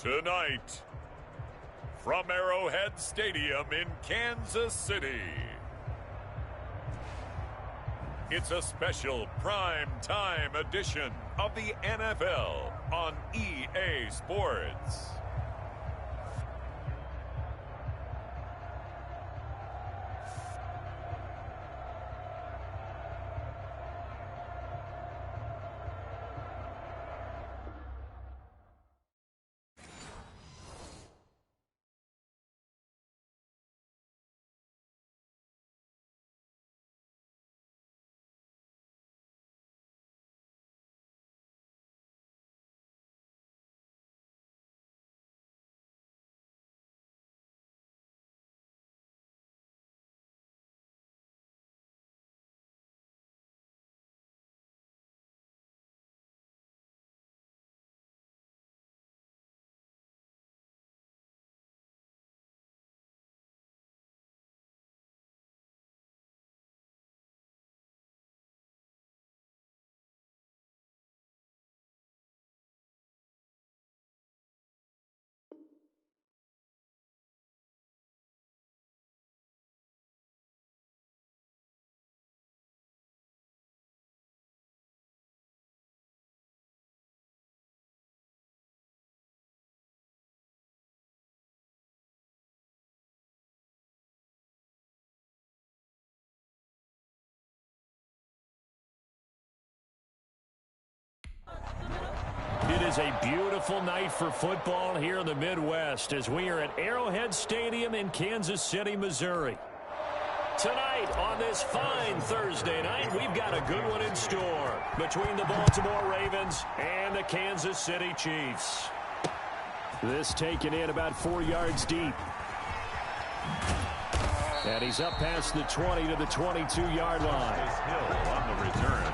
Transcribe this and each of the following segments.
Tonight, from Arrowhead Stadium in Kansas City, it's a special prime time edition of the NFL on EA Sports. It is a beautiful night for football here in the Midwest as we are at Arrowhead Stadium in Kansas City, Missouri. Tonight on this fine Thursday night, we've got a good one in store between the Baltimore Ravens and the Kansas City Chiefs. This taken in about 4 yards deep. And he's up past the 20 to the 22-yard line. Hill on the return.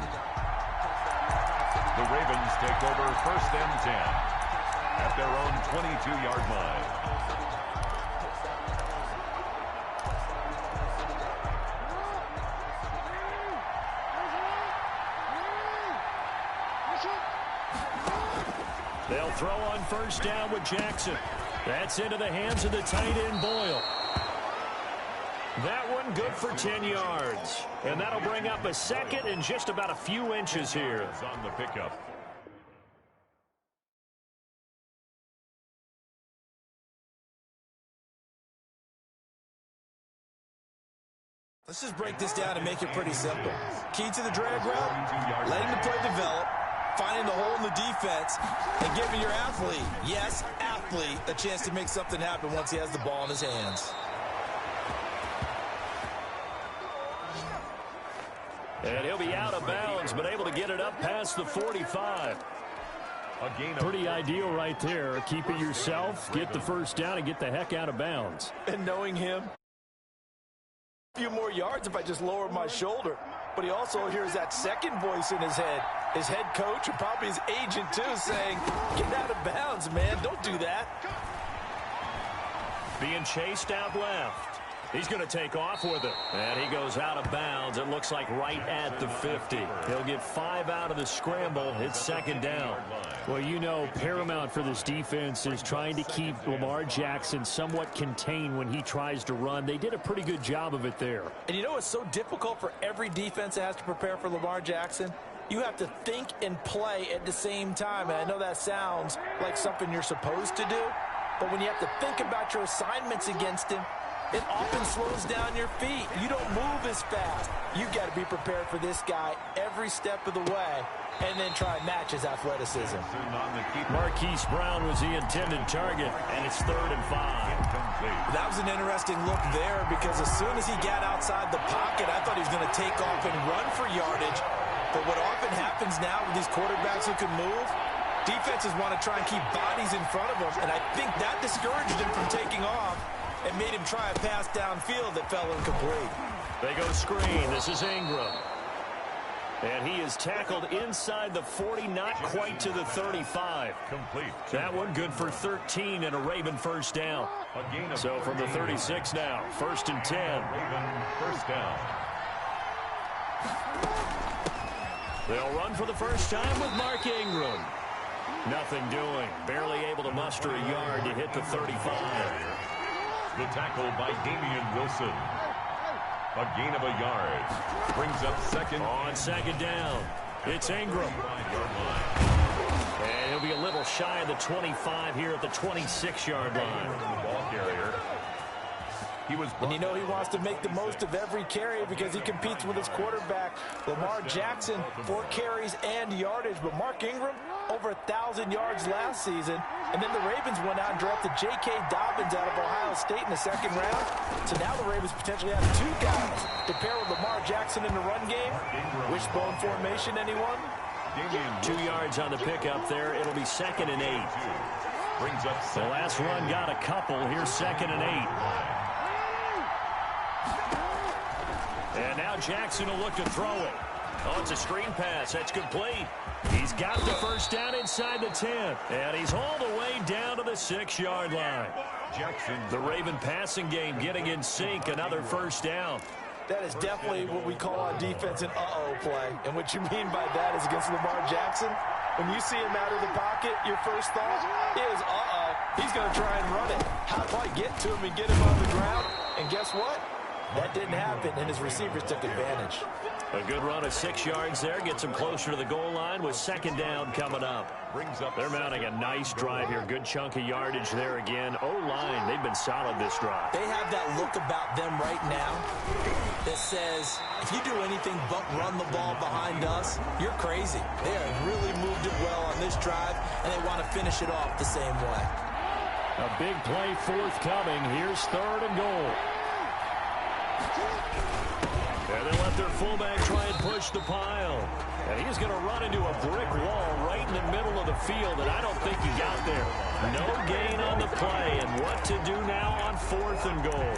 The Ravens take over 1st and 10 at their own 22-yard line. They'll throw on 1st down with Jackson. That's into the hands of the tight end, Boyle. That one good for 10 yards. And that'll bring up a second and just about a few inches here. On the pickup. Let's just break this down and make it pretty simple. Key to the drag route, letting the play develop, finding the hole in the defense, and giving your athlete, yes, athlete, a chance to make something happen once he has the ball in his hands. And he'll be out of bounds, but able to get it up past the 45. Pretty ideal right there. Keep it yourself, get the 1st down, and get the heck out of bounds. And knowing him, a few more yards if I just lower my shoulder. But he also hears that second voice in his head. His head coach and probably his agent, too, saying, get out of bounds, man. Don't do that. Being chased out left. He's going to take off with it. And he goes out of bounds. It looks like right at the 50. He'll get 5 out of the scramble. It's 2nd down. Well, you know, paramount for this defense is trying to keep Lamar Jackson somewhat contained when he tries to run. They did a pretty good job of it there. And you know it's so difficult for every defense that has to prepare for Lamar Jackson? You have to think and play at the same time. And I know that sounds like something you're supposed to do. But when you have to think about your assignments against him, it often slows down your feet. You don't move as fast. You got to be prepared for this guy every step of the way and then try and match his athleticism. Marquise Brown was the intended target, and it's 3rd and 5. That was an interesting look there because as soon as he got outside the pocket, I thought he was going to take off and run for yardage. But what often happens now with these quarterbacks who can move, defenses want to try and keep bodies in front of them, and I think that discouraged him from taking off and made him try a pass downfield that fell incomplete. They go screen. This is Ingram. And he is tackled inside the 40, not quite to the 35. Complete. That one good for 13 and a Raven 1st down. So from the 36 now, 1st and 10. Raven 1st down. They'll run for the first time with Mark Ingram. Nothing doing. Barely able to muster a yard to hit the 35. The tackle by Damian Wilson. A gain of a yard. Brings up second. On second down, it's Ingram. And he'll be a little shy of the 25 here at the 26-yard line. Ball carrier. And you know he wants to make the most of every carry because he competes with his quarterback, Lamar Jackson, 4 carries and yardage. But Mark Ingram, over 1,000 yards last season. And then the Ravens went out and drafted J.K. Dobbins out of Ohio State in the second round. So now the Ravens potentially have 2 guys to pair with Lamar Jackson in the run game. Wishbone formation, anyone? 2 yards on the pickup there. It'll be second and 8. Brings up the last run got a couple. Here's second and 8. And now Jackson will look to throw it. Oh, it's a screen pass. That's complete. He's got the first down inside the 10. And he's all the way down to the 6-yard line. Jackson. The Raven passing game getting in sync. Another first down. That is definitely what we call on defense an uh-oh play. And what you mean by that is against Lamar Jackson, when you see him out of the pocket, your first thought is, uh-oh, he's going to try and run it. How do I get to him and get him on the ground? And guess what? That didn't happen, and his receivers took advantage. A good run of 6 yards there. Gets him closer to the goal line with second down coming up. They're mounting a nice drive here. Good chunk of yardage there again. O-line, they've been solid this drive. They have that look about them right now that says, if you do anything but run the ball behind us, you're crazy. They have really moved it well on this drive, and they want to finish it off the same way. A big play forthcoming. Here's third and goal. And they let their fullback try and push the pile. And he's going to run into a brick wall right in the middle of the field, and I don't think he got there. No gain on the play, and what to do now on fourth and goal.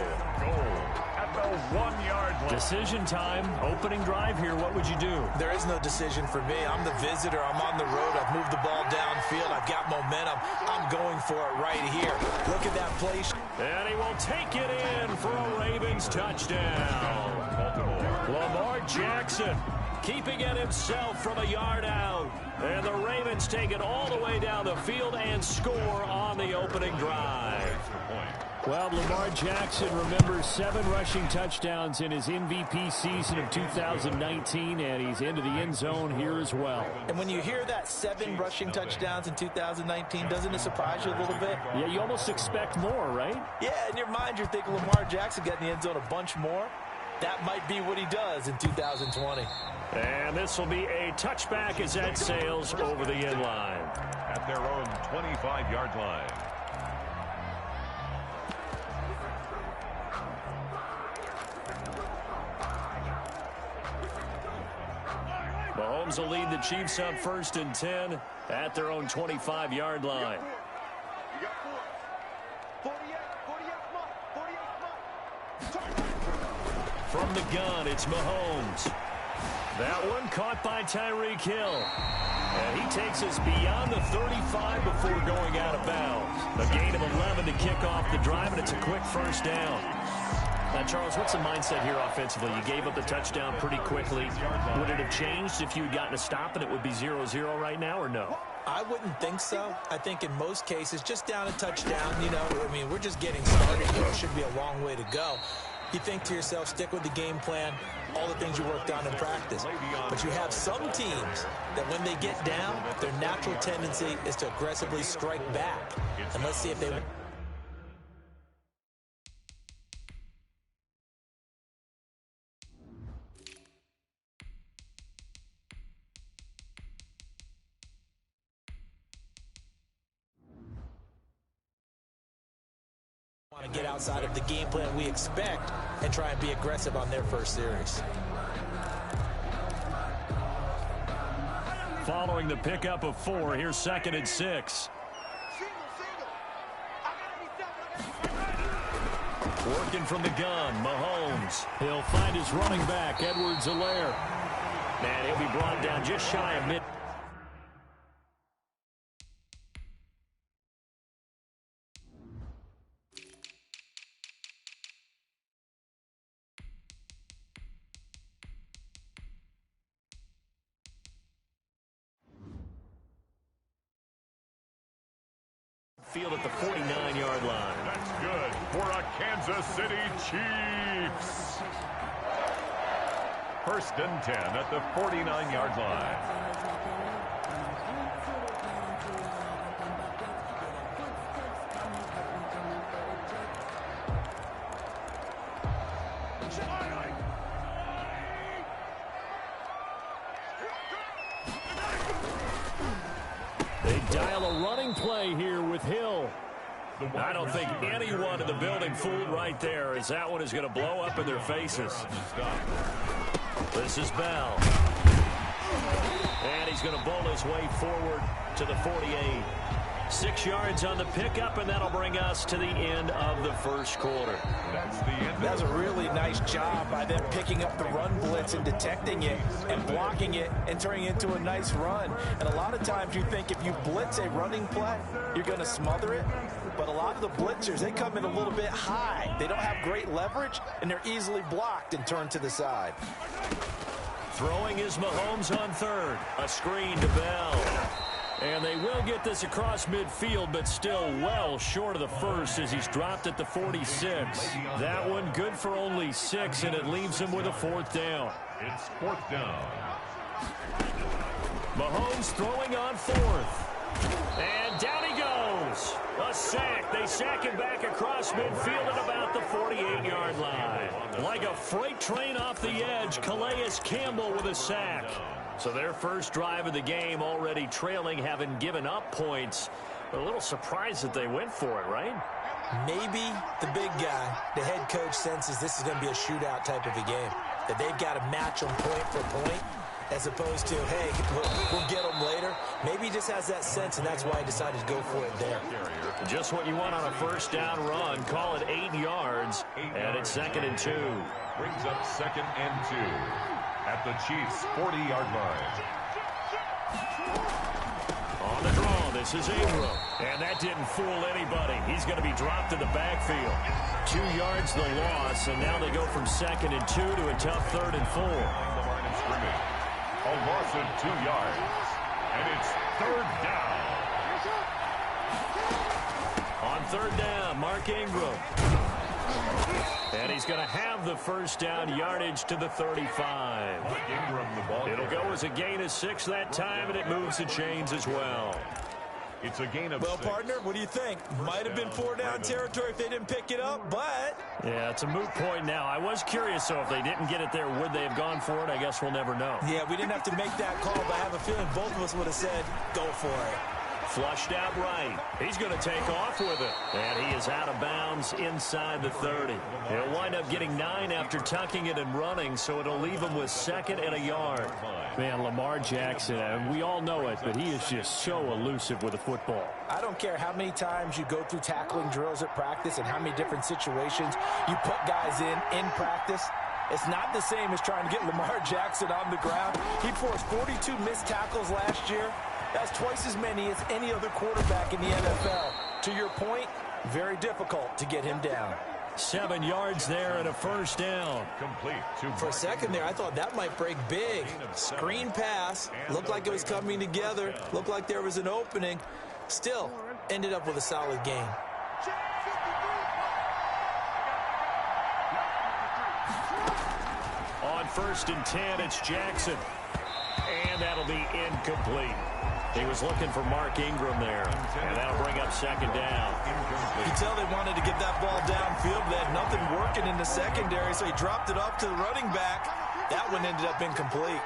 At the 1-yard line. Decision time. Opening drive here. What would you do? There is no decision for me. I'm the visitor. I'm on the road. I've moved the ball downfield. I've got momentum. I'm going for it right here. Look at that play. And he will take it in for a Ravens touchdown. Lamar Jackson keeping it himself from a yard out. And the Ravens take it all the way down the field and score on the opening drive. Well, Lamar Jackson remembers 7 rushing touchdowns in his MVP season of 2019, and he's into the end zone here as well. And when you hear that 7 rushing touchdowns in 2019, doesn't it surprise you a little bit? Yeah, you almost expect more, right? Yeah, in your mind, you're thinking Lamar Jackson got in the end zone a bunch more. That might be what he does in 2020. And this will be a touchback as that sails over the end line. At their own 25-yard line. Mahomes will lead the Chiefs up first and 10 at their own 25-yard line. From the gun, it's Mahomes. That one caught by Tyreek Hill. And he takes us beyond the 35 before going out of bounds. A gain of 11 to kick off the drive, and it's a quick first down. Now, Charles, what's the mindset here offensively? You gave up the touchdown pretty quickly. Would it have changed if you had gotten a stop and it would be 0-0 right now, or no? I wouldn't think so. I think in most cases, just down a touchdown, you know, I mean, we're just getting started here. It should be a long way to go. You think to yourself, stick with the game plan, all the things you worked on in practice. But you have some teams that when they get down, their natural tendency is to aggressively strike back. And let's see if they... want to get outside of the game plan we expect and try and be aggressive on their first series. Following the pickup of 4, here's second and 6. Working from the gun, Mahomes. He'll find his running back, Edwards-Helaire. Man, he'll be brought down just shy of mid. Field at the 49-yard line. That's good for a Kansas City Chiefs. First and 10 at the 49-yard line. They dial a running play here with Hill. I don't think anyone in the building fooled right there, as that one is going to blow up in their faces. This is Bell. And he's going to bowl his way forward to the 48. 6 yards on the pickup, and that'll bring us to the end of the first quarter. That's the end. That's a really nice job by them picking up the run blitz and detecting it and blocking it and turning it into a nice run. And a lot of times you think if you blitz a running play, you're going to smother it. But a lot of the blitzers, they come in a little bit high. They don't have great leverage, and they're easily blocked and turned to the side. Throwing is Mahomes on third. A screen to Bell. And they will get this across midfield, but still well short of the first as he's dropped at the 46. That one good for only 6, and it leaves him with a 4th down. It's 4th down. Mahomes throwing on 4th. And down he goes. A sack. They sack him back across midfield at about the 48-yard line. Like a freight train off the edge, Calais Campbell with a sack. So their first drive of the game already trailing, having given up points. But a little surprised that they went for it, right? Maybe the big guy, the head coach, senses this is going to be a shootout type of a game. That they've got to match them point for point, as opposed to, hey, we'll get them later. Maybe he just has that sense, and that's why he decided to go for it there. Just what you want on a first down run. Call it 8 yards, and it's 2nd and 2. Brings up 2nd and 2 at the Chiefs' 40-yard line. On the draw, this is Ingram. And that didn't fool anybody. He's going to be dropped in the backfield. 2 yards the loss, and now they go from 2nd and 2 to a tough 3rd and 4. The line of scrimmage. A loss of 2 yards. And it's 3rd down. On 3rd down, Mark Ingram. And he's going to have the first down, yardage to the 35. Ingram, the ball. It'll go as a gain of 6 that time, and it moves the chains as well. It's a gain of 6. Partner, what do you think? Might have been 4-down territory if they didn't pick it up, but... Yeah, it's a moot point now. I was curious, so if they didn't get it there, would they have gone for it? I guess we'll never know. Yeah, we didn't have to make that call, but I have a feeling both of us would have said, go for it. Flushed out right. He's going to take off with it. And he is out of bounds inside the 30. He'll wind up getting 9 after tucking it and running, so it'll leave him with 2nd and a yard. Man, Lamar Jackson, we all know it, but he is just so elusive with the football. I don't care how many times you go through tackling drills at practice and how many different situations you put guys in practice. It's not the same as trying to get Lamar Jackson on the ground. He forced 42 missed tackles last year. That's twice as many as any other quarterback in the NFL. To your point, very difficult to get him down. 7 yards there and a first down. Complete. For a second there, I thought that might break big. Screen pass. Looked like it was coming together. Looked like there was an opening. Still, ended up with a solid gain. On 1st and 10, it's Jackson. And that'll be incomplete. He was looking for Mark Ingram there, and that'll bring up 2nd down. You can tell they wanted to get that ball downfield. They had nothing working in the secondary, so he dropped it off to the running back. That one ended up incomplete.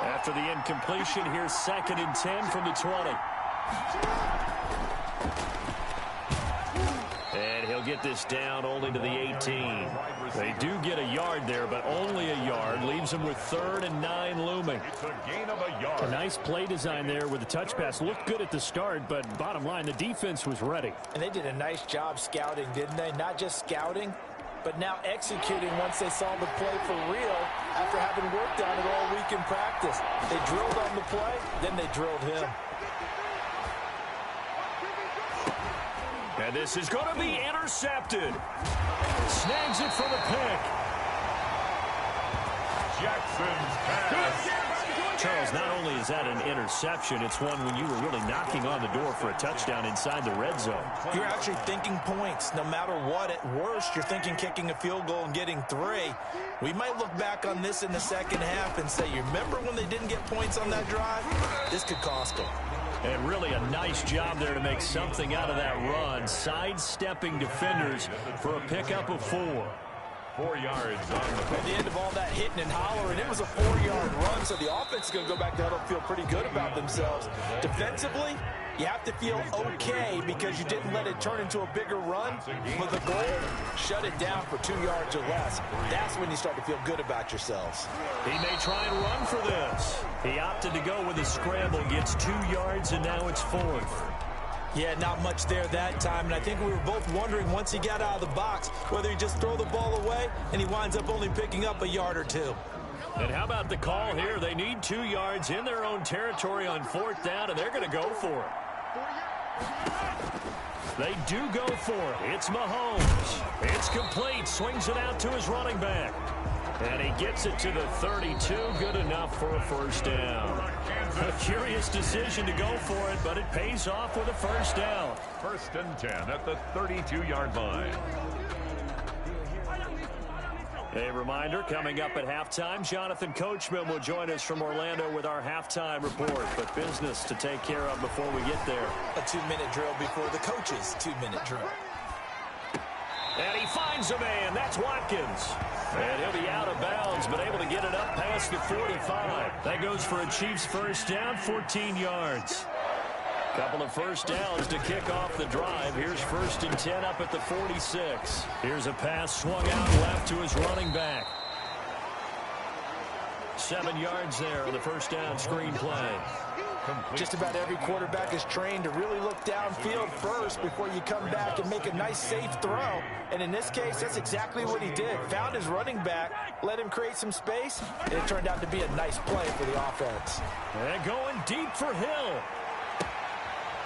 After the incompletion, here's 2nd and 10 from the 20. And he'll get this down only to the 18. They do get a yard there, but only a yard. Leaves them with 3rd and 9 looming. It's a gain of a yard. A nice play design there with the touch pass. Looked good at the start, but bottom line, the defense was ready. And they did a nice job scouting, didn't they? Not just scouting, but now executing once they saw the play for real after having worked on it all week in practice. They drilled on the play, then they drilled him. And this is going to be intercepted. Snags it for the pick. Jackson's pass Charles, not only is that an interception, it's one when you were really knocking on the door for a touchdown inside the red zone. You're actually thinking points. No matter what, at worst, you're thinking kicking a field goal and getting 3. We might look back on this in the second half and say, you remember when they didn't get points on that drive? This could cost them. And really a nice job there to make something out of that run, sidestepping defenders for a pickup of 4. 4 yards on the At the end of all that hitting and hollering, it was a 4-yard run, so the offense is going to go back to huddle, feel pretty good about themselves. Defensively, you have to feel okay because you didn't let it turn into a bigger run. But the goal, shut it down for 2 yards or less. That's when you start to feel good about yourselves. He may try and run for this. He opted to go with a scramble, gets 2 yards, and now it's 4th. Yeah, not much there that time, and I think we were both wondering once he got out of the box whether he just throw the ball away and he winds up only picking up a yard or 2. And how about the call here? They need 2 yards in their own territory on 4th down, and they're going to go for it. They do go for it. It's Mahomes. It's complete. Swings it out to his running back. And he gets it to the 32. Good enough for a first down. A curious decision to go for it, but it pays off with a first down. 1st and 10 at the 32-yard line. A reminder, coming up at halftime, Jonathan Coachman will join us from Orlando with our halftime report. But business to take care of before we get there. A 2-minute drill before the coach's 2-minute drill. And he finds a man. That's Watkins. And he'll be out of bounds, but able to get it up past the 45. That goes for a Chiefs first down, 14 yards. Couple of first downs to kick off the drive. Here's 1st and 10 up at the 46. Here's a pass swung out left to his running back. 7 yards there on the first down screen play. Just about every quarterback is trained to really look downfield first before you come back and make a nice, safe throw. And in this case, that's exactly what he did. Found his running back, let him create some space, and it turned out to be a nice play for the offense. And going deep for Hill.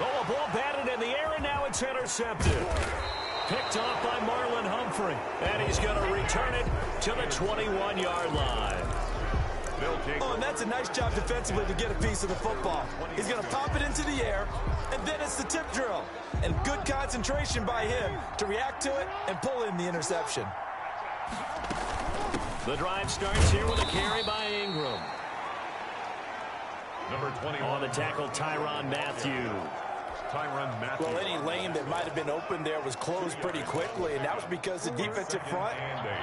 Oh, a ball batted in the air, and now it's intercepted. Picked off by Marlon Humphrey. And he's going to return it to the 21-yard line. Oh, and that's a nice job defensively to get a piece of the football. He's going to pop it into the air, and then it's the tip drill. And good concentration by him to react to it and pull in the interception. The drive starts here with a carry by Ingram. Number 21 on the tackle, Tyrann Mathieu. Well, any lane that might have been open there was closed pretty quickly, and that was because the defensive front,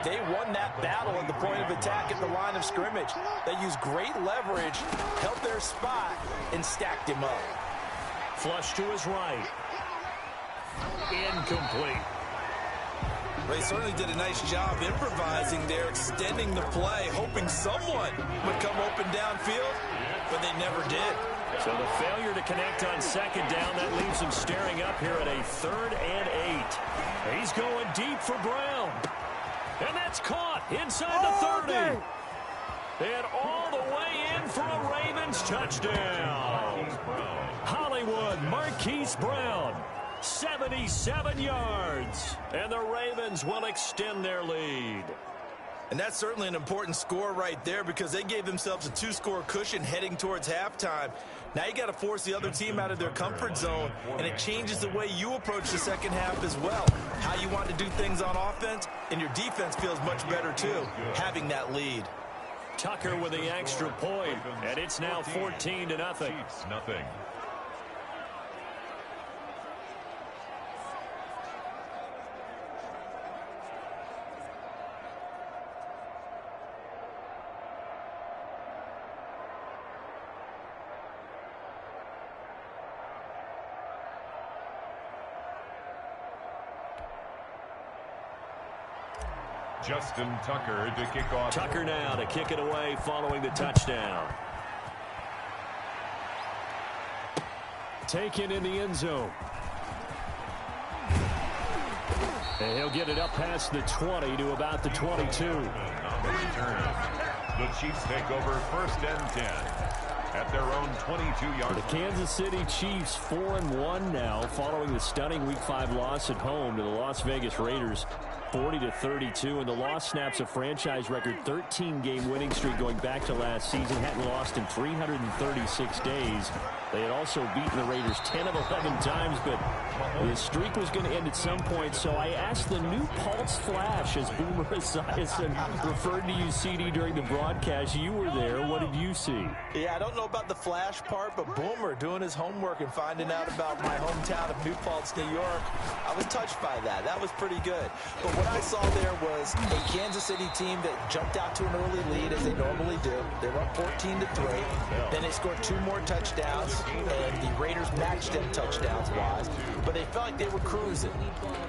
they won that battle at the point of attack at the line of scrimmage. They used great leverage, held their spot, and stacked him up. Flush to his right. Incomplete. They certainly did a nice job improvising there, extending the play, hoping someone would come open downfield, but they never did. So the failure to connect on 2nd down, that leaves him staring up here at a 3rd and 8. He's going deep for Brown. And that's caught inside the 30. And all the way in for a Ravens touchdown. Hollywood Marquise Brown, 77 yards. And the Ravens will extend their lead. And that's certainly an important score right there because they gave themselves a 2-score cushion heading towards halftime. Now you got to force the other team out of their comfort zone, and it changes the way you approach the second half as well. How you want to do things on offense, and your defense feels much better too, having that lead. Tucker with the extra point, and it's now 14-0. Nothing. Justin Tucker to kick off. Tucker now to kick it away following the touchdown. Taken in the end zone. And he'll get it up past the 20 to about the 22. The Chiefs take over 1st and 10 at their own 22-yard. The Kansas City Chiefs 4-1 now following the stunning Week 5 loss at home to the Las Vegas Raiders. 40-32, and the loss snaps a franchise record 13-game winning streak going back to last season. Hadn't lost in 336 days. They had also beaten the Raiders 10 of 11 times, but the streak was going to end at some point. So I asked the new Pulse Flash, as Boomer Esiason referred to you, CD, during the broadcast. You were there. What did you see? Yeah, I don't know about the flash part, but Boomer doing his homework and finding out about my hometown of New Paltz, New York, I was touched by that. That was pretty good. But what I saw there was a Kansas City team that jumped out to an early lead, as they normally do. They were up 14-3. Then they scored 2 more touchdowns, and the Raiders matched them touchdowns-wise. But they felt like they were cruising.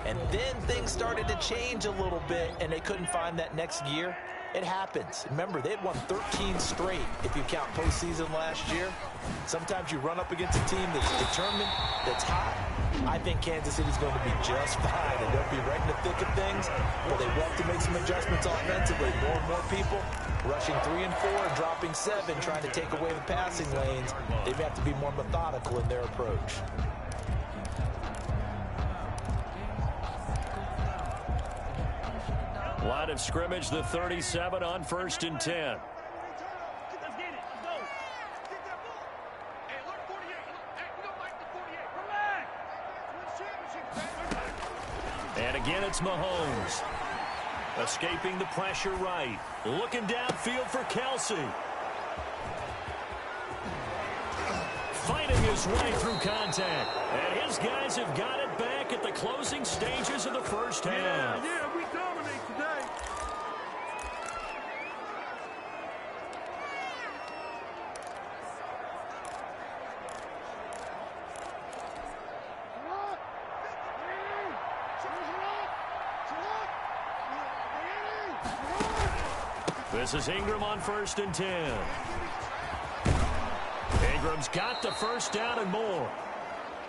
And then things started to change a little bit, and they couldn't find that next gear. It happens. Remember, they had won 13 straight if you count postseason last year. Sometimes you run up against a team that's determined, that's hot. I think Kansas City's going to be just fine, and they'll be right in the thick of things, but they will have to make some adjustments offensively. More and more people rushing 3 and 4 and dropping 7, trying to take away the passing lanes. They may have to be more methodical in their approach. Line of scrimmage, the 37 on 1st and 10. And again, it's Mahomes. Escaping the pressure right. Looking downfield for Kelsey. Fighting his way through contact. And his guys have got it back at the closing stages of the first half. Yeah, we dominate today. This is Ingram on 1st and 10. Ingram's got the first down and more.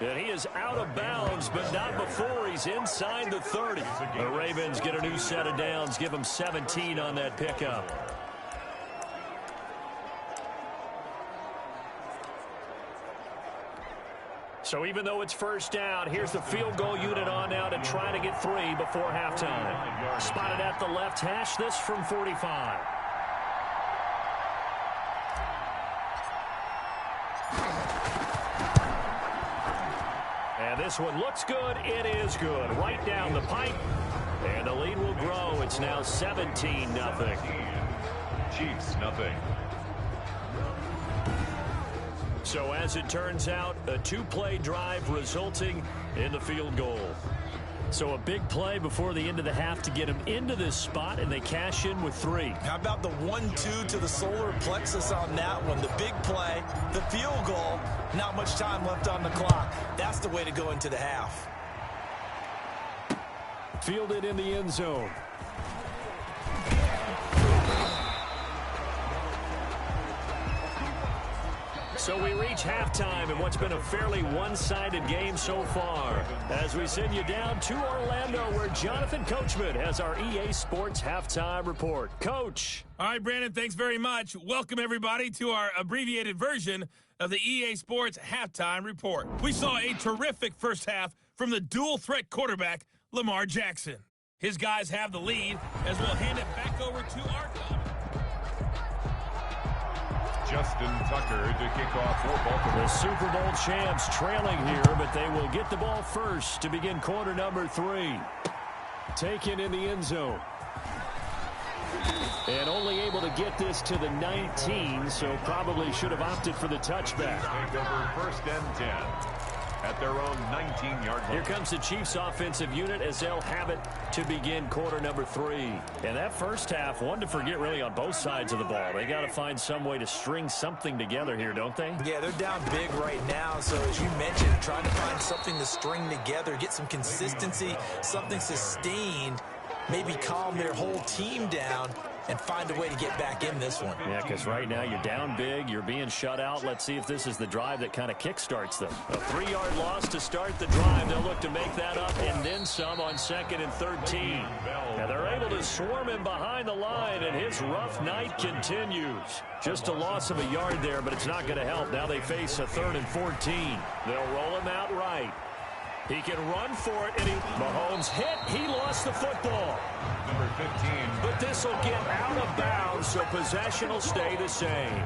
And he is out of bounds, but not before he's inside the 30. The Ravens get a new set of downs, give them 17 on that pickup. So even though it's first down, here's the field goal unit on now to try to get 3 before halftime. Spotted at the left hash, this from 45. And this one looks good. It is good. Right down the pipe. And the lead will grow. It's now 17-0. Chiefs, nothing. So as it turns out, a 2-play drive resulting in the field goal. So a big play before the end of the half to get him into this spot, and they cash in with 3. How about the 1-2 to the solar plexus on that one? The big play, the field goal, not much time left on the clock. That's the way to go into the half. Fielded in the end zone. So we reach halftime in what's been a fairly one-sided game so far. As we send you down to Orlando, where Jonathan Coachman has our EA Sports Halftime Report. Coach. All right, Brandon, thanks very much. Welcome, everybody, to our abbreviated version of the EA Sports Halftime Report. We saw a terrific first half from the dual-threat quarterback, Lamar Jackson. His guys have the lead, as we'll hand it back over to our Justin Tucker to kick off for Baltimore. The Super Bowl champs trailing here, but they will get the ball first to begin quarter number 3. Taken in the end zone. And only able to get this to the 19, so probably should have opted for the touchback. Take over 1st and 10 at their own 19-yard line. Here comes the Chiefs offensive unit as they'll have it to begin quarter number 3. And that first half, one to forget really on both sides of the ball. They got to find some way to string something together here, don't they? Yeah, they're down big right now. So as you mentioned, trying to find something to string together, get some consistency, something sustained, maybe calm their whole team down and find a way to get back in this one. Yeah, because right now you're down big, you're being shut out. Let's see if this is the drive that kind of kickstarts them. A 3-yard loss to start the drive. They'll look to make that up and then some on 2nd and 13. And they're able to swarm him behind the line, and his rough night continues. Just a loss of a yard there, but it's not going to help. Now they face a 3rd and 14. They'll roll him out right. He can run for it, and Mahomes hit. He lost the football. Number 15. But this will get out of bounds, so possession will stay the same.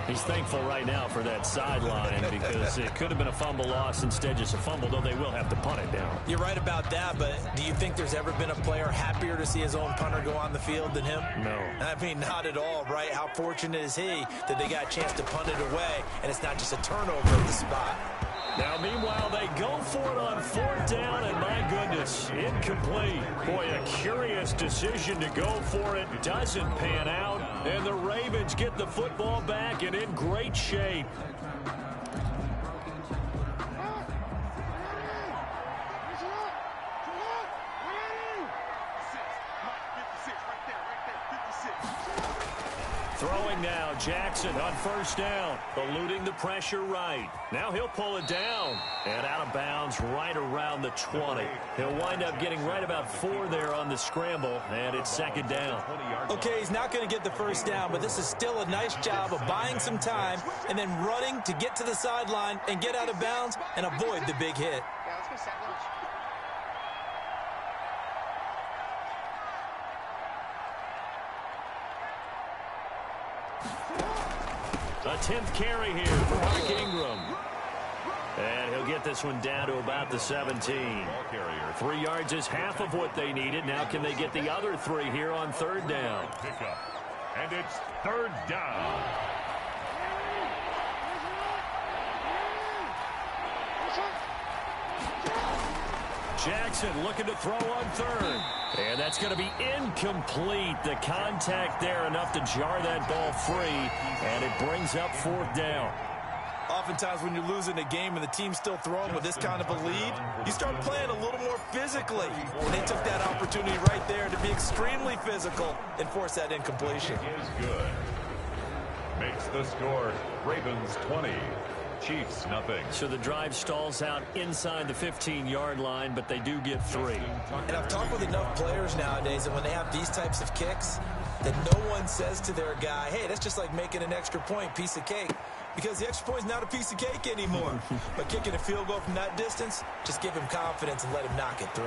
He's thankful right now for that sideline because it could have been a fumble loss, instead just a fumble, though they will have to punt it down. You're right about that, but do you think there's ever been a player happier to see his own punter go on the field than him? No. I mean, not at all, right? How fortunate is he that they got a chance to punt it away, and it's not just a turnover at the spot. Now, meanwhile, they go for it on 4th down, and my goodness, incomplete. Boy, a curious decision to go for it. Doesn't pan out, and the Ravens get the football back and in great shape. Throwing now, Jackson on 1st down, eluding the pressure right. Now he'll pull it down and out of bounds right around the 20. He'll wind up getting right about 4 there on the scramble, and it's 2nd down. Okay, he's not going to get the 1st down, but this is still a nice job of buying some time and then running to get to the sideline and get out of bounds and avoid the big hit. A 10th carry here for Mark Ingram. And he'll get this one down to about the 17. 3 yards is half of what they needed. Now can they get the other 3 here on 3rd down? And it's 3rd down. Jackson looking to throw on 3rd. And that's going to be incomplete. The contact there enough to jar that ball free. And it brings up 4th down. Oftentimes when you're losing a game and the team's still throwing with this kind of a lead, you start playing a little more physically. And they took that opportunity right there to be extremely physical and force that incompletion. Is good. Makes the score Ravens 20. Chiefs nothing. So the drive stalls out inside the 15-yard line, but they do get 3. And I've talked with enough players nowadays that when they have these types of kicks, that no one says to their guy, hey, that's just like making an extra point, piece of cake. Because the extra point is not a piece of cake anymore. But kicking a field goal from that distance, just give him confidence and let him knock it through.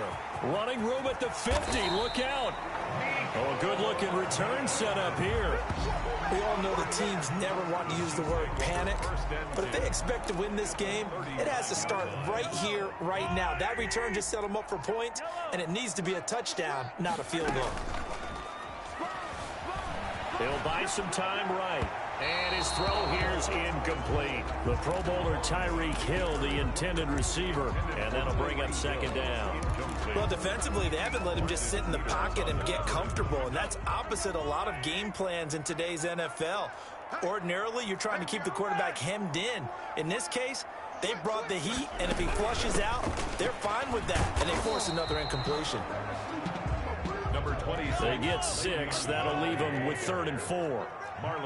Running room at the 50. Look out. Oh, a good-looking return set up here. We all know the teams never want to use the word panic, but if they expect to win this game, it has to start right here, right now. That return just set them up for points, and it needs to be a touchdown, not a field goal. He'll buy some time right. And his throw here's incomplete. The Pro Bowler Tyreek Hill, the intended receiver, and that'll bring up 2nd down. Well, defensively, they haven't let him just sit in the pocket and get comfortable, and that's opposite a lot of game plans in today's NFL. Ordinarily, you're trying to keep the quarterback hemmed in. In this case, they brought the heat, and if he flushes out, they're fine with that, and they force another incompletion. Number 20. They get 6. That'll leave them with 3rd and 4.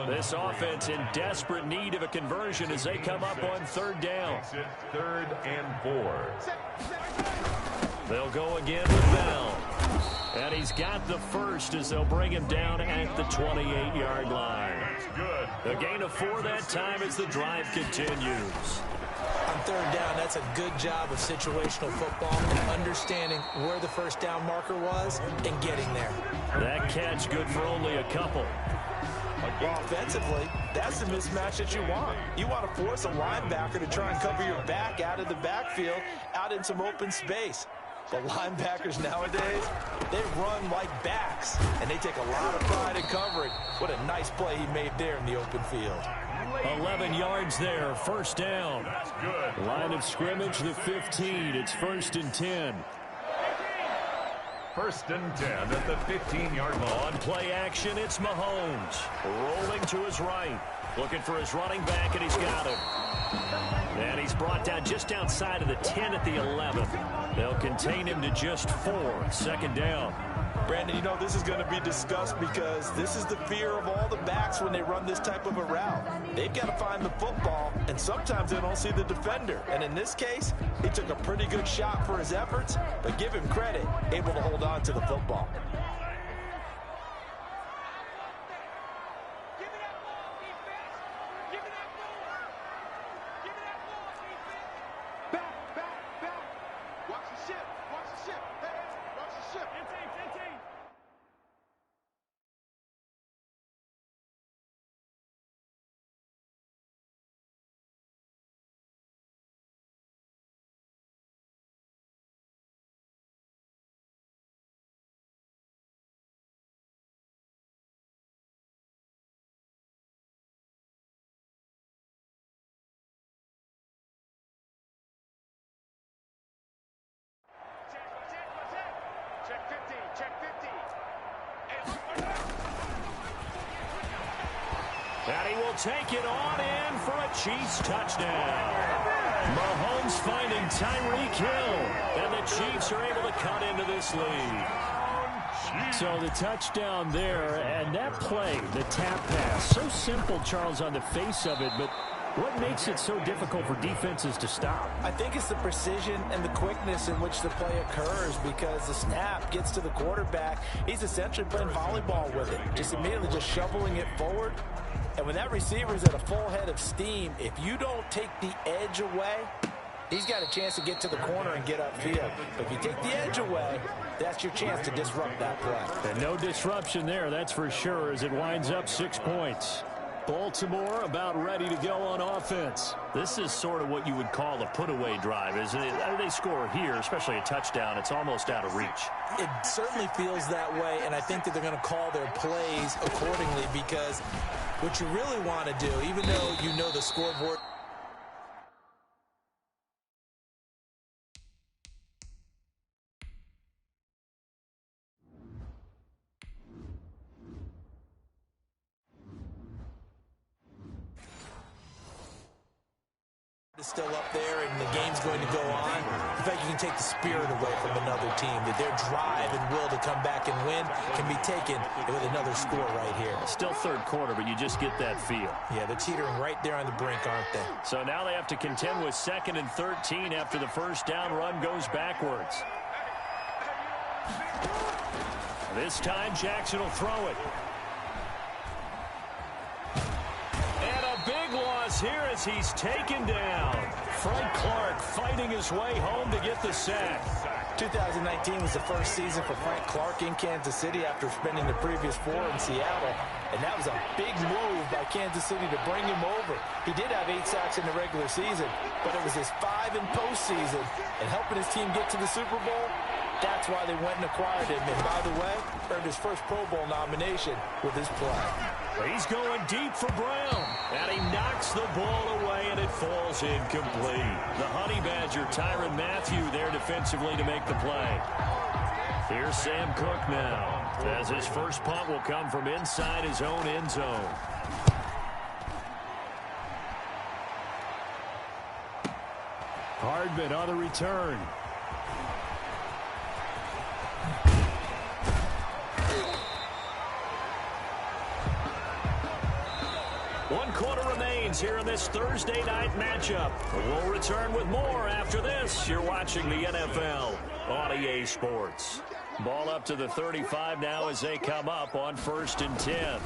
This offense in desperate need of a conversion as they come up on 3rd down. 3rd and 4. They'll go again with Bell. And he's got the first as they'll bring him down at the 28-yard line. That's good. A gain of 4 that time as the drive continues. On 3rd down, that's a good job of situational football and understanding where the 1st down marker was and getting there. That catch good for only a couple. Offensively, that's the mismatch that you want. You want to force a linebacker to try and cover your back out of the backfield, out in some open space. But linebackers nowadays, they run like backs, and they take a lot of pride in covering. What a nice play he made there in the open field. 11 yards there, 1st down. That's good. Line of scrimmage, the 15. It's 1st and 10. 1st and 10 at the 15-yard line. On play action, it's Mahomes. Rolling to his right. Looking for his running back, and he's got him. And he's brought down just outside of the 10 at the 11. They'll contain him to just 4. 2nd down. Brandon, you know, this is going to be discussed because this is the fear of all the backs when they run this type of a route. They've got to find the football, and sometimes they don't see the defender. And in this case, he took a pretty good shot for his efforts, but give him credit, able to hold on to the football. And he will take it on in for a Chiefs touchdown. Mahomes finding Tyreek Hill. And the Chiefs are able to cut into this lead. So the touchdown there, and that play, the tap pass, so simple, Charles, on the face of it, but what makes it so difficult for defenses to stop? I think it's the precision and the quickness in which the play occurs, because the snap gets to the quarterback. He's essentially playing volleyball with it, just immediately just shoveling it forward. And when that receiver is at a full head of steam, if you don't take the edge away, he's got a chance to get to the corner and get upfield. But if you take the edge away, that's your chance to disrupt that play. And no disruption there, that's for sure, as it winds up 6 points. Baltimore about ready to go on offense. This is sort of what you would call a put-away drive, isn't it? They score here, especially a touchdown. It's almost out of reach. It certainly feels that way, and I think that they're going to call their plays accordingly, because what you really want to do, even though you know the scoreboard, is still up there and the game's going to go on. In fact, you can take the spirit away from another team, that their drive and will to come back and win can be taken with another score right here. Still third quarter, but you just get that feel. Yeah, they're teetering right there on the brink, aren't they? So now they have to contend with 2nd and 13 after the first down run goes backwards. This time Jackson will throw it. Big loss here as he's taken down. Frank Clark fighting his way home to get the sack. 2019 was the first season for Frank Clark in Kansas City after spending the previous 4 in Seattle. And that was a big move by Kansas City to bring him over. He did have 8 sacks in the regular season, but it was his 5 in postseason. And helping his team get to the Super Bowl, that's why they went and acquired him. And by the way, earned his first Pro Bowl nomination with his play. He's going deep for Brown, and he knocks the ball away, and it falls incomplete. The Honey Badger, Tyrann Mathieu, there defensively to make the play. Here's Sam Cook now, as his first punt will come from inside his own end zone. Hardman on the return. Here in this Thursday night matchup. We'll return with more after this. You're watching the NFL on EA Sports. Ball up to the 35 now as they come up on 1st and 10.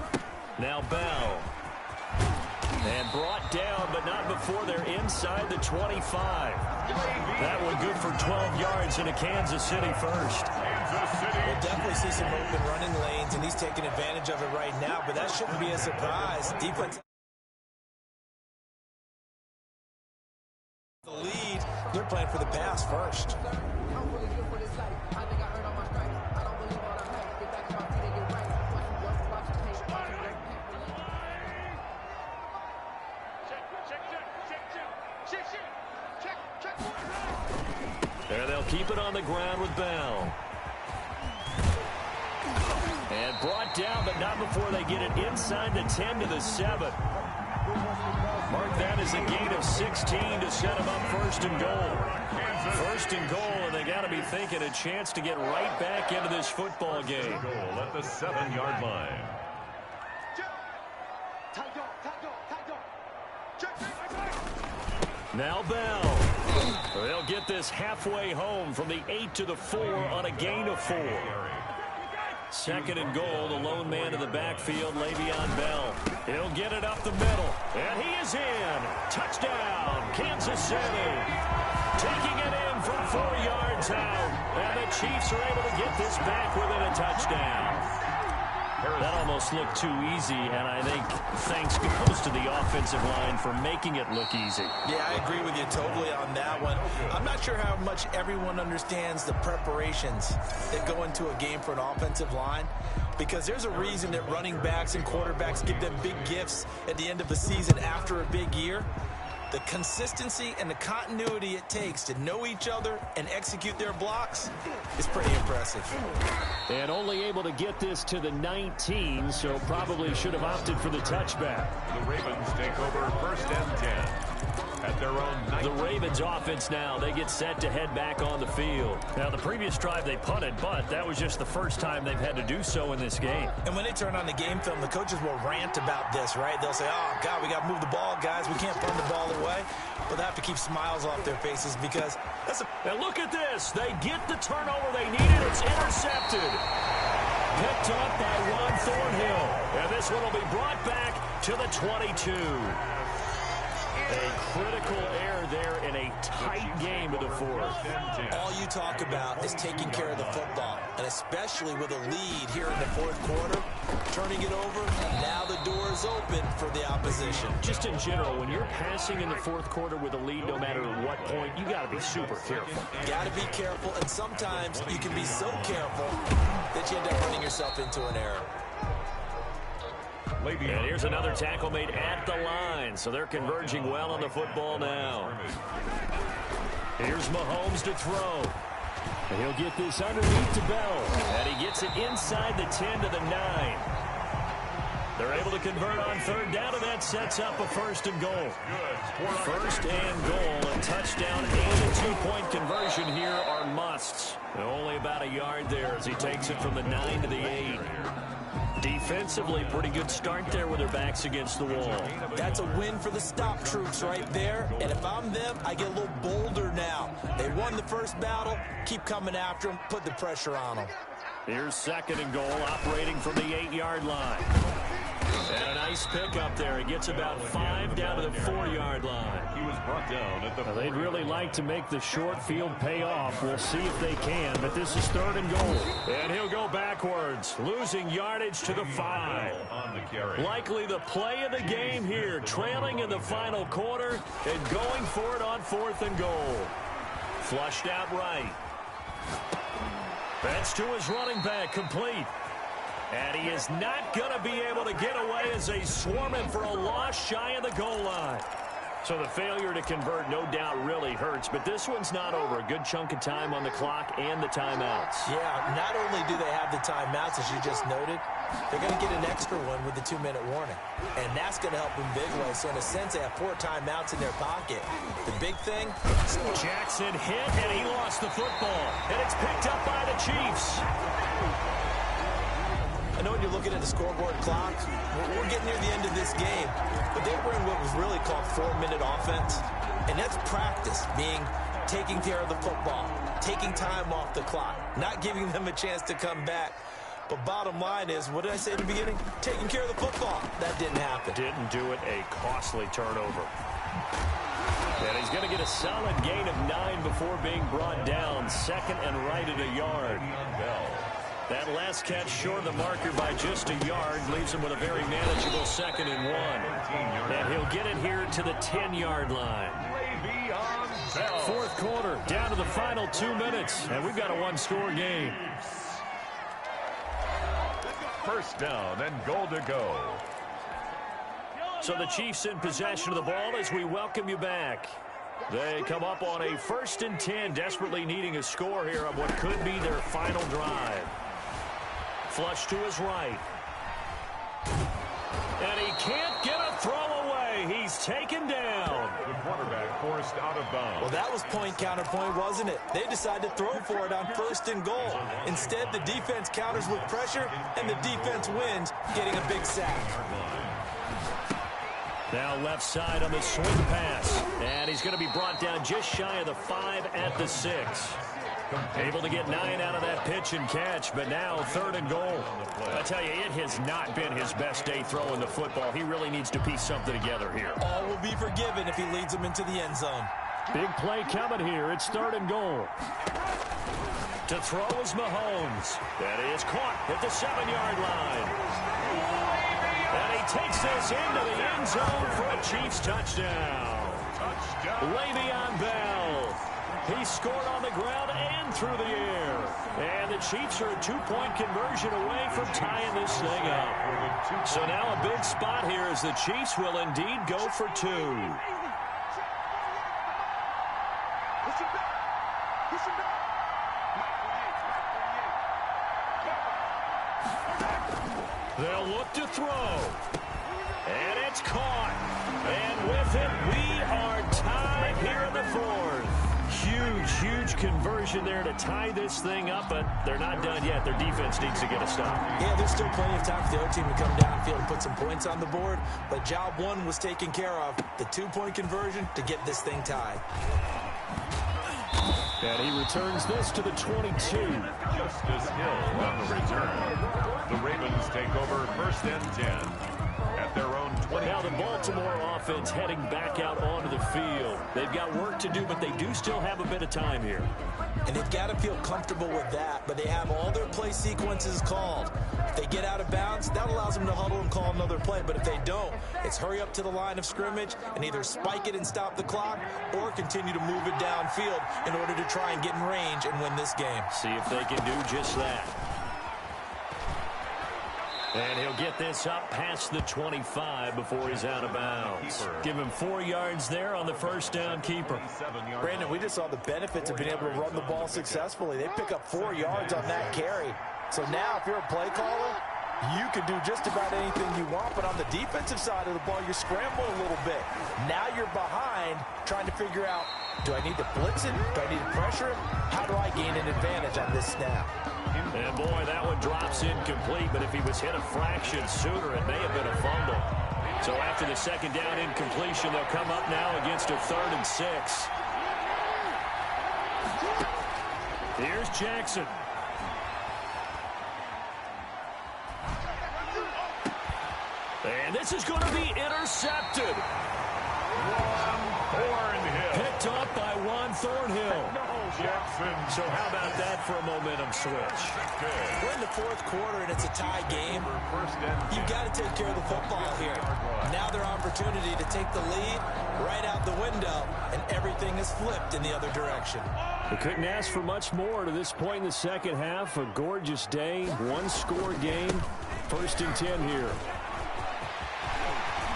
Now Bell. And brought down, but not before they're inside the 25. That one good for 12 yards into Kansas City first. We'll definitely see some open running lanes, and he's taking advantage of it right now, but that shouldn't be a surprise. Defense. The lead, they're playing for the pass first. There they'll keep it on the ground with Bell. And brought down, but not before they get it inside the 10 to the 7. Mark that as a gain of 16 to set them up 1st and goal. 1st and goal, and they got to be thinking a chance to get right back into this football game. Goal at the 7-yard line. Now Bell. They'll get this halfway home from the 8 to the 4 on a gain of 4. Second and goal, the lone man in the backfield, Le'Veon Bell. He'll get it up the middle, and he is in. Touchdown, Kansas City. Taking it in from 4 yards out, and the Chiefs are able to get this back within a touchdown. That almost looked too easy, and I think thanks goes to the offensive line for making it look easy. Yeah, I agree with you totally on that one. I'm not sure how much everyone understands the preparations that go into a game for an offensive line, because there's a reason that running backs and quarterbacks give them big gifts at the end of the season after a big year. The consistency and the continuity it takes to know each other and execute their blocks is pretty impressive. And only able to get this to the 19, so probably should have opted for the touchback. The Ravens take over 1st and 10 at their own 19. The Ravens offense now, they get set to head back on the field. Now, the previous drive they punted, but that was just the first time they've had to do so in this game. And when they turn on the game film, the coaches will rant about this, right? They'll say, oh, God, we got to move the ball, guys. We can't punt the ball away. But they have to keep smiles off their faces because that's a... And look at this. They get the turnover they needed. It's intercepted. Picked up by Ron Thornhill. And this one will be brought back to the 22. A critical error there in a tight game of the 4th. All you talk about is taking care of the football, and especially with a lead here in the 4th quarter, turning it over, now the door is open for the opposition. Just in general, when you're passing in the 4th quarter with a lead, no matter what point, you got to be super careful. Got to be careful, and sometimes you can be so careful that you end up running yourself into an error. And here's another tackle made at the line, so they're converging well on the football now. Here's Mahomes to throw. And he'll get this underneath to Bell, and he gets it inside the 10 to the 9. They're able to convert on 3rd down, and that sets up a 1st and goal. 1st and goal, a touchdown and a 2-point conversion here are musts. Only about a yard there as he takes it from the 9 to the 8. Defensively, pretty good start there with their backs against the wall. That's a win for the stop troops right there. And if I'm them, I get a little bolder now. They won the first battle. Keep coming after them. Put the pressure on them. Here's 2nd and goal, operating from the 8-yard line. And a nice pickup there. He gets about 5 down to the 4-yard line. He was brought down at the... They'd really like to make the short field pay off. We'll see if they can, but this is 3rd and goal. And he'll go backwards, losing yardage to the 5. On the carry. Likely the play of the game here, trailing in the final quarter and going for it on 4th and goal. Flushed out right. That's to his running back, complete. And he is not going to be able to get away as they swarm him for a loss shy of the goal line. So the failure to convert no doubt really hurts, but this one's not over. A good chunk of time on the clock and the timeouts. Yeah, not only do they have the timeouts, as you just noted, they're going to get an extra one with the 2-minute warning. And that's going to help them big way. So in a sense, they have 4 timeouts in their pocket. The big thing... Jackson hit, and he lost the football. And it's picked up by the Chiefs. I know when you're looking at the scoreboard clock, we're getting near the end of this game, but they were in what was really called 4-minute offense, and that's practice, being taking care of the football, taking time off the clock, not giving them a chance to come back. But bottom line is, what did I say at the beginning? Taking care of the football. That didn't happen. Didn't do it, a costly turnover. And he's going to get a solid gain of 9 before being brought down. 2nd and right at a yard. That last catch short of the marker by just a yard leaves him with a very manageable 2nd and 1. And he'll get it here to the 10-yard line. 4th quarter, down to the final 2 minutes, and we've got a 1-score game. 1st down and goal to go. So the Chiefs in possession of the ball as we welcome you back. They come up on a 1st and 10, desperately needing a score here on what could be their final drive. Flush to his right. And he can't get a throw away. He's taken down. The quarterback forced out of bounds. Well, that was point counterpoint, wasn't it? They decided to throw for it on 1st and goal. Instead, the defense counters with pressure, and the defense wins, getting a big sack. Now left side on the swing pass. And he's going to be brought down just shy of the 5 at the 6. Able to get 9 out of that pitch and catch, but now 3rd and goal. I tell you, it has not been his best day throwing the football. He really needs to piece something together here. All will be forgiven if he leads them into the end zone. Big play coming here. It's 3rd and goal. To throw is Mahomes. That is caught at the 7-yard line. And he takes this into the end zone for a Chiefs touchdown. Le'Veon Bell. He scored on the ground and through the air. And the Chiefs are a 2-point conversion away from tying this thing up. So now a big spot here as the Chiefs will indeed go for 2. They'll look to throw. And it's caught. And with it, we are tied here in the 4th. Huge conversion there to tie this thing up, but they're not done yet. Their defense needs to get a stop. Yeah, there's still plenty of time for the other team to come downfield and put some points on the board, but job 1 was taken care of. The 2-point conversion to get this thing tied. And he returns this to the 22. Justice Hill on the return. The Ravens take over 1st and 10 at their own 20. Now the Baltimore offense heading back out onto the field. They've got work to do, but they do still have a bit of time here. And they've got to feel comfortable with that, but they have all their play sequences called. If they get out of bounds, that allows them to huddle and call another play. But if they don't, it's hurry up to the line of scrimmage and either spike it and stop the clock or continue to move it downfield in order to try and get in range and win this game. See if they can do just that. And he'll get this up past the 25 before he's out of bounds. Give him 4 yards there on the 1st down keeper. Brandon, we just saw the benefits of being able to run the ball successfully. They pick up 4 yards on that carry. So now if you're a play caller, you can do just about anything you want, but on the defensive side of the ball, you're scrambling a little bit. Now you're behind trying to figure out, do I need to blitz it? Do I need to pressure it? How do I gain an advantage on this snap? And boy, that one drops incomplete, but if he was hit a fraction sooner, it may have been a fumble. So after the 2nd down incompletion, they'll come up now against a 3rd and 6. Here's Jackson. And this is going to be intercepted. Picked up by Juan Thornhill. So how about that for a momentum switch? We're in the 4th quarter and it's a tie game. You've got to take care of the football here. Now their opportunity to take the lead right out the window, and everything is flipped in the other direction. They couldn't ask for much more to this point in the 2nd half. A gorgeous day, 1-score game. 1st and 10 here.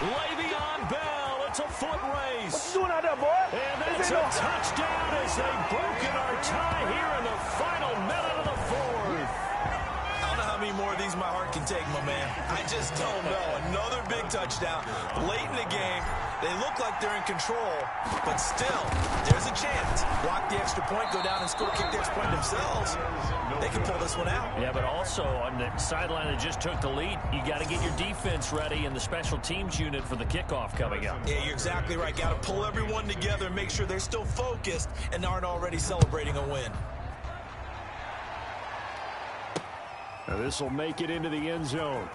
Le'Veon Bell, it's a foot race. What you doing out there, boy? And that's a touchdown as they've broken our tie here in the final minute of the 4th. I don't know how many more of these my heart can take, my man. I just don't know. Another big touchdown late in the game. They look like they're in control, but still, there's a chance. Block the extra point, go down and score, kick the extra point themselves. They can pull this one out. Yeah, but also on the sideline that just took the lead, you got to get your defense ready and the special teams unit for the kickoff coming up. Yeah, you're exactly right. Got to pull everyone together and make sure they're still focused and aren't already celebrating a win. Now this will make it into the end zone.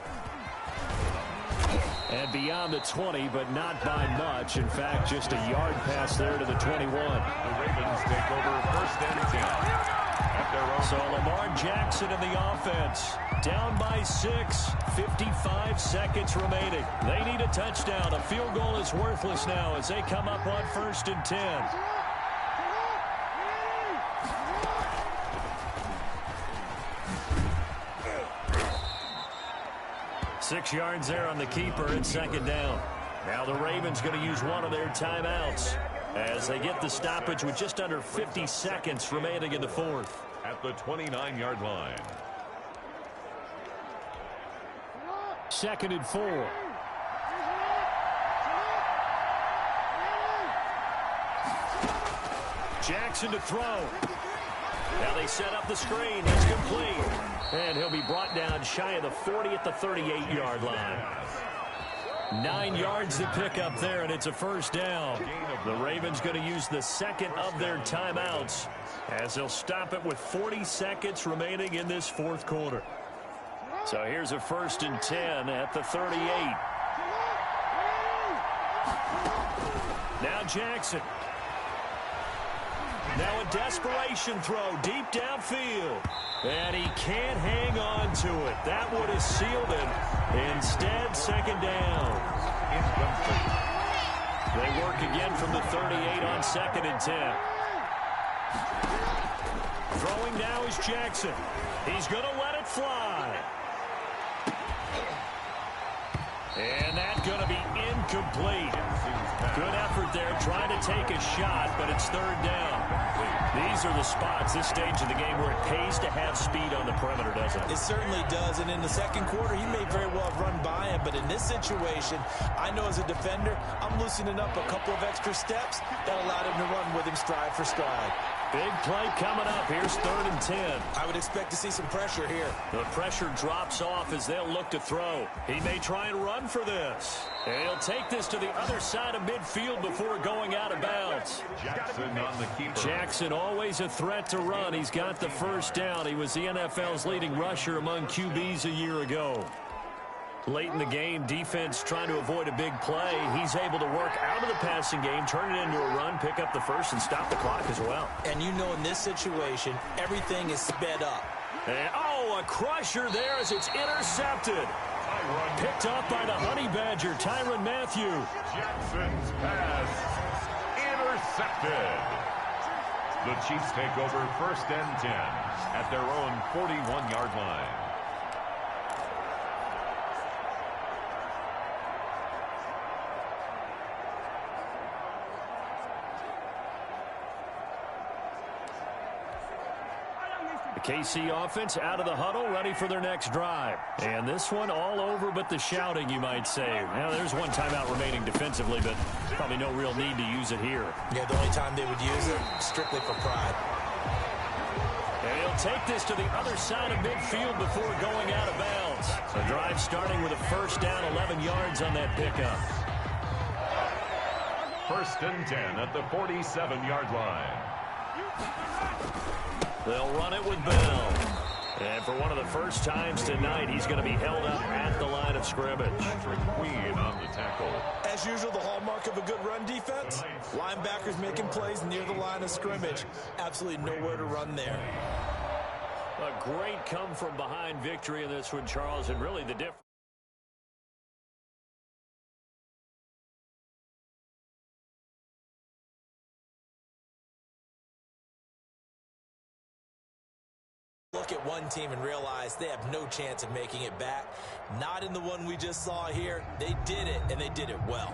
And beyond the 20, but not by much. In fact, just a yard pass there to the 21. The Ravens take over 1st and 10 at their own. So Lamar Jackson in the offense. Down by 6, 55 seconds remaining. They need a touchdown. A field goal is worthless now as they come up on 1st and 10. 6 yards there on the keeper. It's 2nd down. Now the Ravens going to use one of their timeouts as they get the stoppage with just under 50 seconds remaining in the 4th. At the 29-yard line. 2nd and 4. Jackson to throw. Now they set up the screen. It's complete. And he'll be brought down shy of the 40 at the 38-yard line. 9 yards to pick up there, and it's a first down. The Ravens going to use the second of their timeouts as they'll stop it with 40 seconds remaining in this fourth quarter. So here's a 1st and 10 at the 38. Now Jackson. Now a desperation throw deep downfield. And he can't hang on to it. That would have sealed it. Instead, second down. Incomplete. They work again from the 38 on 2nd and 10. Throwing now is Jackson. He's going to let it fly. And that's going to be incomplete. Good effort there, trying to take a shot, but it's 3rd down. These are the spots, this stage of the game, where it pays to have speed on the perimeter, doesn't it? It certainly does, and in the second quarter, he may very well have run by him, but in this situation, I know as a defender, I'm loosening up a couple of extra steps that allowed him to run with him stride for stride. Big play coming up. Here's 3rd and 10. I would expect to see some pressure here. The pressure drops off as they'll look to throw. He may try and run for this. And he'll take this to the other side of midfield before going out of bounds. Jackson on the keeper. Jackson always a threat to run. He's got the first down. He was the NFL's leading rusher among QBs a year ago. Late in the game, defense trying to avoid a big play. He's able to work out of the passing game, turn it into a run, pick up the first, and stop the clock as well. And you know in this situation, everything is sped up. And, a crusher there as it's intercepted. Picked off by the Honey Badger, Tyrann Mathieu. Jackson's pass intercepted. The Chiefs take over 1st and 10 at their own 41-yard line. The KC offense out of the huddle, ready for their next drive. And this one all over but the shouting, you might say. Now, there's one timeout remaining defensively, but probably no real need to use it here. Yeah, the only time they would use it, strictly for pride. And he'll take this to the other side of midfield before going out of bounds. The drive starting with a first down, 11 yards on that pickup. 1st and 10 at the 47-yard line. They'll run it with Bell. And for one of the first times tonight, he's going to be held up at the line of scrimmage. Queen on the tackle. As usual, the hallmark of a good run defense, linebackers making plays near the line of scrimmage. Absolutely nowhere to run there. A great come-from-behind victory in this one, Charles, and really the difference. Look at one team and realize they have no chance of making it back. Not in the one we just saw here. They did it, and they did it well.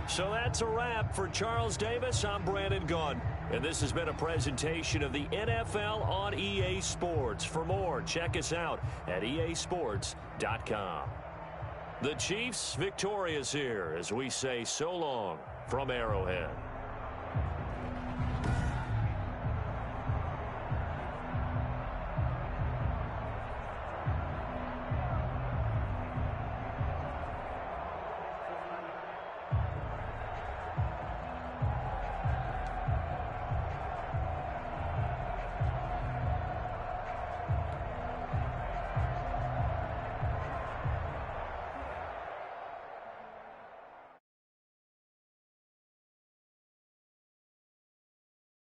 So that's a wrap for Charles Davis. I'm Brandon Gaudin. And this has been a presentation of the NFL on EA Sports. For more, check us out at easports.com. The Chiefs victorious here as we say so long from Arrowhead.